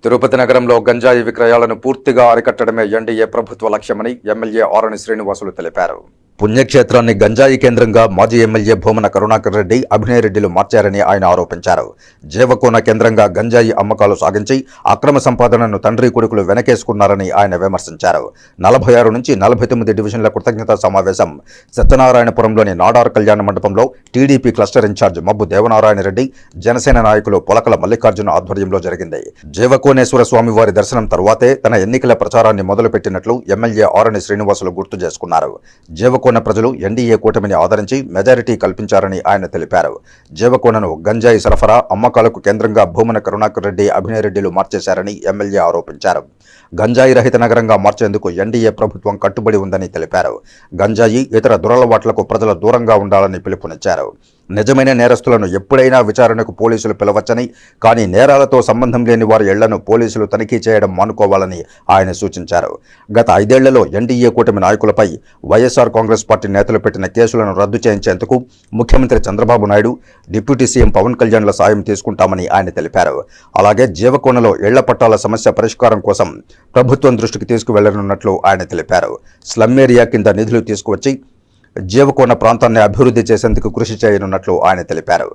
తిరుపతి నగరంలో గంజాయి విక్రయాలను పూర్తిగా అరికట్టడమే ఎన్డీఏ ప్రభుత్వ లక్ష్యమని ఎమ్మెల్యే ఆరణి శ్రీనివాసులు తెలిపారు. పుణ్యక్షేత్రాన్ని గంజాయి కేంద్రంగా మాజీ ఎమ్మెల్యే భూమన కరుణాకర్ రెడ్డి, అభినయ్ రెడ్డిలు మార్చారని ఆయన ఆరోపించారు. జీవకోన కేంద్రంగా గంజాయి అమ్మకాలు సాగించి అక్రమ సంపాదనను తండ్రి కొడుకులు వెనకేసుకున్నారని ఆయన విమర్శించారు. 46 నుంచి 49 డివిజన్ల కృతజ్ఞతా సమావేశం సత్యనారాయణపురంలోని నాడార్ కళ్యాణ మండపంలో టీడీపీ క్లస్టర్ ఇన్ఛార్జ్ మబ్బు దేవనారాయణ రెడ్డి, జనసేన నాయకులు పొలకల మల్లికార్జున ఆధ్వర్యంలో జరిగింది. జీవకోనేశ్వర స్వామి వారి దర్శనం తరువాతే తన ఎన్నికల ప్రచారాన్ని మొదలుపెట్టినట్లు ఎమ్మెల్యే ఆరణి శ్రీనివాసులు గుర్తు చేసుకున్నారు. జీవకోన ప్రజలు ఎన్డీఏ కూటమిని ఆదరించి మెజారిటీ కల్పించారని ఆయన తెలిపారు. జీవకోనను గంజాయి సరఫరా, అమ్మకాలకు కేంద్రంగా భూమన కరుణాకర్ రెడ్డి, అభినయ్ రెడ్డిలు మార్చేశారని ఎమ్మెల్యే ఆరోపించారు. గంజాయి రహిత నగరంగా మార్చేందుకు ఎన్డీఏ ప్రభుత్వం కట్టుబడి ఉందని తెలిపారు. గంజాయి, ఇతర దురలవాట్లకు ప్రజలు దూరంగా ఉండాలని పిలుపునిచ్చారు. నిజమైన నేరస్తులను ఎప్పుడైనా విచారణకు పోలీసులు పిలవచ్చని, కానీ నేరాలతో సంబంధం లేని వారి ఇళ్లను పోలీసులు తనిఖీ చేయడం మానుకోవాలని ఆయన సూచించారు. గత 5 ఏళ్లలో ఎన్డీఏ కూటమి నాయకులపై వైఎస్ఆర్ కాంగ్రెస్ పార్టీ నేతలు పెట్టిన కేసులను రద్దు చేయించేందుకు ముఖ్యమంత్రి చంద్రబాబు నాయుడు, డిప్యూటీ సీఎం పవన్ కళ్యాణ్ల సాయం తీసుకుంటామని ఆయన తెలిపారు. అలాగే జీవకోనలో ఇళ్ల పట్టాల సమస్య పరిష్కారం కోసం ప్రభుత్వం దృష్టికి తీసుకువెళ్లనున్నట్లు ఆయన తెలిపారు. స్లమ్ ఏరియా కింద నిధులు తీసుకువచ్చి జీవకోన ప్రాంతాన్ని అభివృద్ధి చేసేందుకు కృషి చేయనున్నట్లు ఆయన తెలిపారు.